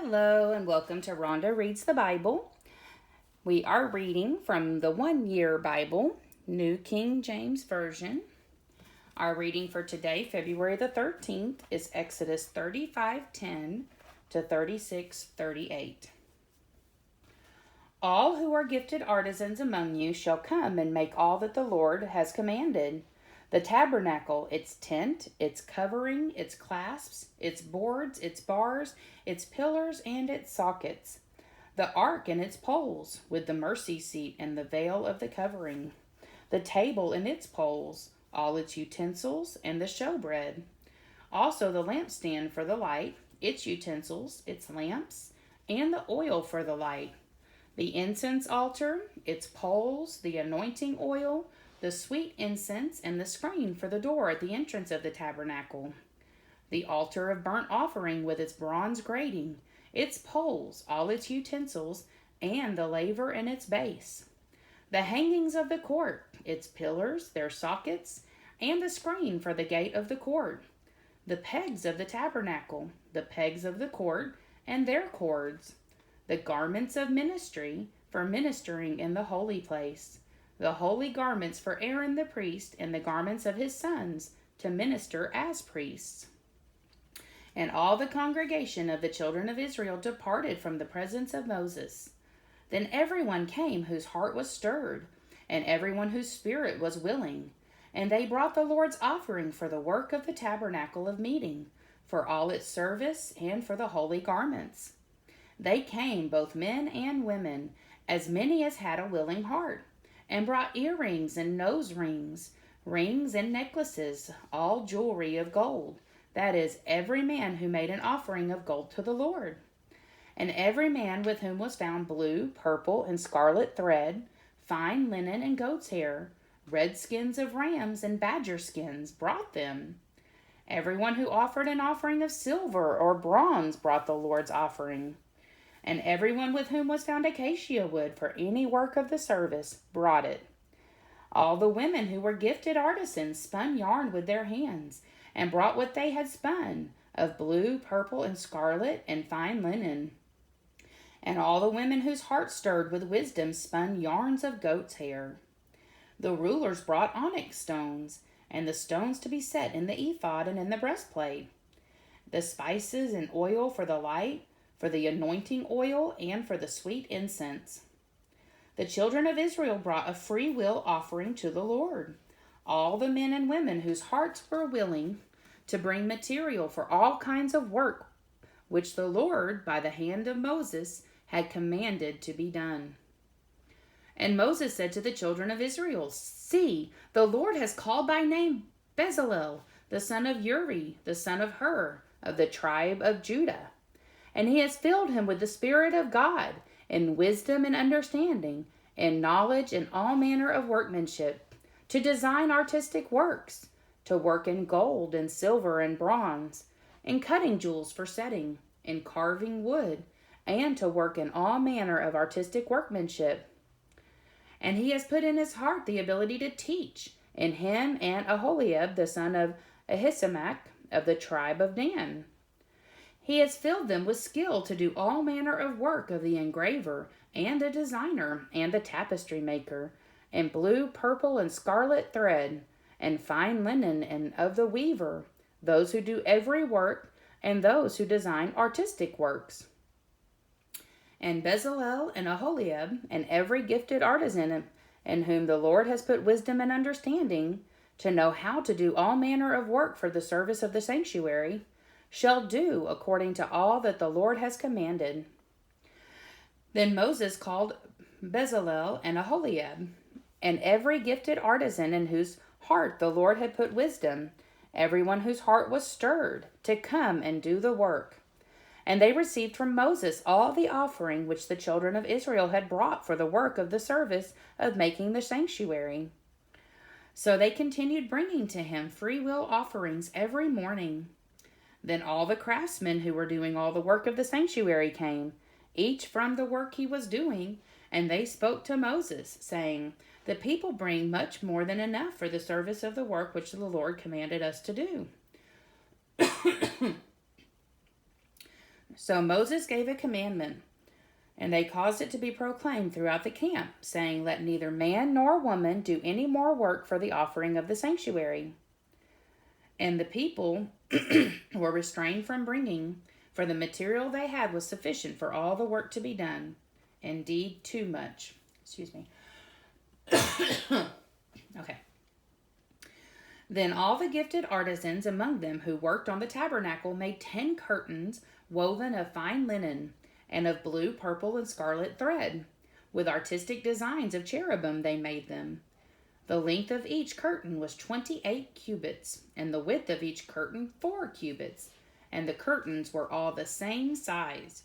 Hello and welcome to Rhonda Reads the Bible. We are reading from the 1-Year Bible, New King James Version. Our reading for today, February the 13th, is Exodus 35:10 to 36:38. All who are gifted artisans among you shall come and make all that the Lord has commanded. The tabernacle, its tent, its covering, its clasps, its boards, its bars, its pillars, and its sockets. The ark and its poles, with the mercy seat and the veil of the covering. The table and its poles, all its utensils, and the showbread. Also the lampstand for the light, its utensils, its lamps, and the oil for the light. The incense altar, its poles, the anointing oil, the sweet incense, and the screen for the door at the entrance of the tabernacle. The altar of burnt offering with its bronze grating, its poles, all its utensils, and the laver and its base. The hangings of the court, its pillars, their sockets, and the screen for the gate of the court. The pegs of the tabernacle, the pegs of the court, and their cords. The garments of ministry for ministering in the holy place. The holy garments for Aaron the priest, and the garments of his sons to minister as priests. And all the congregation of the children of Israel departed from the presence of Moses. Then everyone came whose heart was stirred, and everyone whose spirit was willing. And they brought the Lord's offering for the work of the tabernacle of meeting, for all its service, and for the holy garments. They came, both men and women, as many as had a willing heart, and brought earrings and nose rings, rings and necklaces, all jewelry of gold. That is, every man who made an offering of gold to the Lord. And every man with whom was found blue, purple, and scarlet thread, fine linen and goat's hair, red skins of rams and badger skins, brought them. Everyone who offered an offering of silver or bronze brought the Lord's offering. And everyone with whom was found acacia wood for any work of the service brought it. All the women who were gifted artisans spun yarn with their hands, and brought what they had spun, of blue, purple, and scarlet, and fine linen. And all the women whose hearts stirred with wisdom spun yarns of goat's hair. The rulers brought onyx stones, and the stones to be set in the ephod and in the breastplate. The spices and oil for the light, for the anointing oil, and for the sweet incense. The children of Israel brought a free will offering to the Lord. All the men and women whose hearts were willing to bring material for all kinds of work, which the Lord, by the hand of Moses, had commanded to be done. And Moses said to the children of Israel, See, the Lord has called by name Bezalel, the son of Uri, the son of Hur, of the tribe of Judah. And he has filled him with the Spirit of God, in wisdom and understanding, in knowledge and all manner of workmanship, to design artistic works, to work in gold and silver and bronze, in cutting jewels for setting, in carving wood, and to work in all manner of artistic workmanship. And he has put in his heart the ability to teach, in him and Aholiab, the son of Ahisamach, of the tribe of Dan. He has filled them with skill to do all manner of work of the engraver, and the designer, and the tapestry maker, and blue, purple, and scarlet thread, and fine linen, and of the weaver, those who do every work, and those who design artistic works. And Bezalel and Aholiab, and every gifted artisan in whom the Lord has put wisdom and understanding, to know how to do all manner of work for the service of the sanctuary, shall do according to all that the Lord has commanded. Then Moses called Bezalel and Aholiab, and every gifted artisan in whose heart the Lord had put wisdom, everyone whose heart was stirred, to come and do the work. And they received from Moses all the offering which the children of Israel had brought for the work of the service of making the sanctuary. So they continued bringing to him free will offerings every morning. Then all the craftsmen who were doing all the work of the sanctuary came, each from the work he was doing, and they spoke to Moses, saying, The people bring much more than enough for the service of the work which the Lord commanded us to do. So Moses gave a commandment, and they caused it to be proclaimed throughout the camp, saying, "Let neither man nor woman do any more work for the offering of the sanctuary." And the people were restrained from bringing, for the material they had was sufficient for all the work to be done. Indeed, too much. Excuse me. Okay. Then all the gifted artisans among them who worked on the tabernacle made 10 curtains woven of fine linen and of blue, purple, and scarlet thread. With artistic designs of cherubim they made them. The length of each curtain was 28 cubits, and the width of each curtain 4 cubits, and the curtains were all the same size.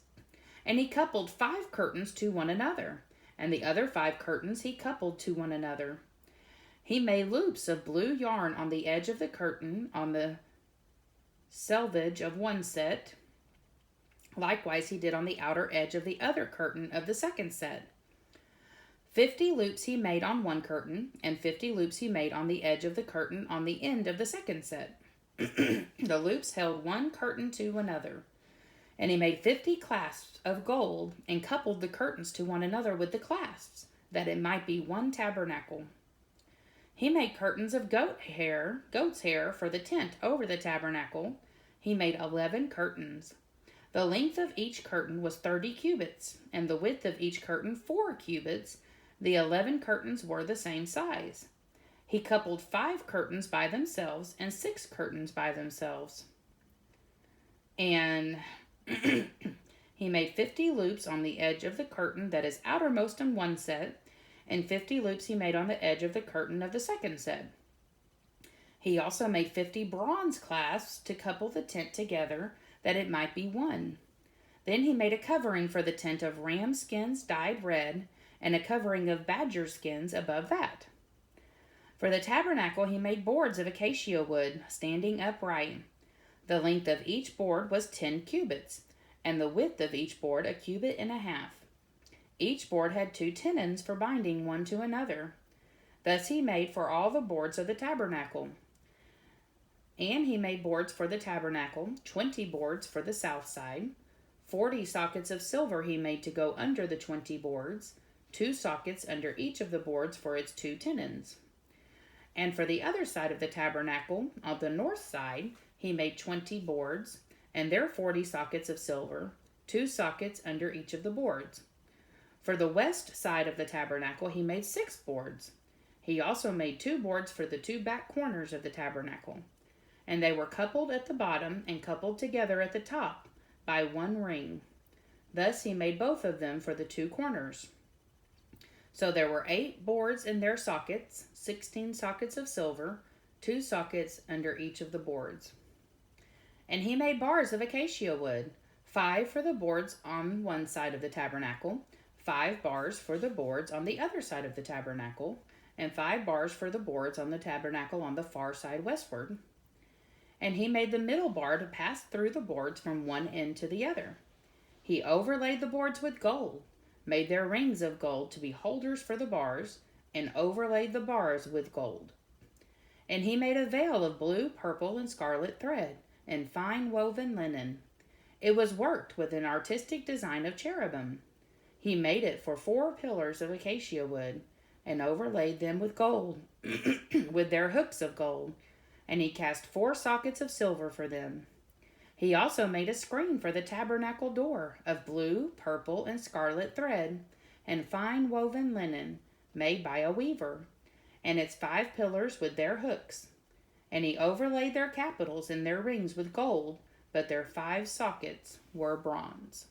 And he coupled 5 curtains to one another, and the other 5 curtains he coupled to one another. He made loops of blue yarn on the edge of the curtain on the selvage of one set. Likewise he did on the outer edge of the other curtain of the second set. 50 loops he made on one curtain, and 50 loops he made on the edge of the curtain on the end of the second set. The loops held one curtain to another. And he made 50 clasps of gold, and coupled the curtains to one another with the clasps, that it might be one tabernacle. He made curtains of goat's hair for the tent over the tabernacle. He made 11 curtains. The length of each curtain was 30 cubits, and the width of each curtain 4 cubits. The 11 curtains were the same size. He coupled 5 curtains by themselves and 6 curtains by themselves. And he made 50 loops on the edge of the curtain that is outermost in one set, and 50 loops he made on the edge of the curtain of the second set. He also made 50 bronze clasps to couple the tent together, that it might be one. Then he made a covering for the tent of ram skins dyed red, and a covering of badger skins above that. For the tabernacle he made boards of acacia wood, standing upright. The length of each board was 10 cubits, and the width of each board 1.5 cubits. Each board had 2 tenons for binding one to another. Thus he made for all the boards of the tabernacle. And he made boards for the tabernacle, 20 boards for the south side. 40 sockets of silver he made to go under the 20 boards, 2 sockets under each of the boards for its 2 tenons. And for the other side of the tabernacle, on the north side, he made 20 boards, and there 40 sockets of silver, 2 sockets under each of the boards. For the west side of the tabernacle he made 6 boards. He also made 2 boards for the 2 back corners of the tabernacle, and they were coupled at the bottom and coupled together at the top by 1 ring. Thus he made both of them for the 2 corners. So there were 8 boards in their sockets, 16 sockets of silver, 2 sockets under each of the boards. And he made bars of acacia wood, 5 for the boards on one side of the tabernacle, 5 bars for the boards on the other side of the tabernacle, and 5 bars for the boards on the tabernacle on the far side westward. And he made the middle bar to pass through the boards from one end to the other. He overlaid the boards with gold, made their rings of gold to be holders for the bars, and overlaid the bars with gold. And he made a veil of blue, purple, and scarlet thread, and fine woven linen. It was worked with an artistic design of cherubim. He made it for 4 pillars of acacia wood, and overlaid them with gold, with their hooks of gold, and he cast 4 sockets of silver for them. He also made a screen for the tabernacle door of blue, purple, and scarlet thread, and fine woven linen, made by a weaver, and its 5 pillars with their hooks. And he overlaid their capitals and their rings with gold, but their 5 sockets were bronze.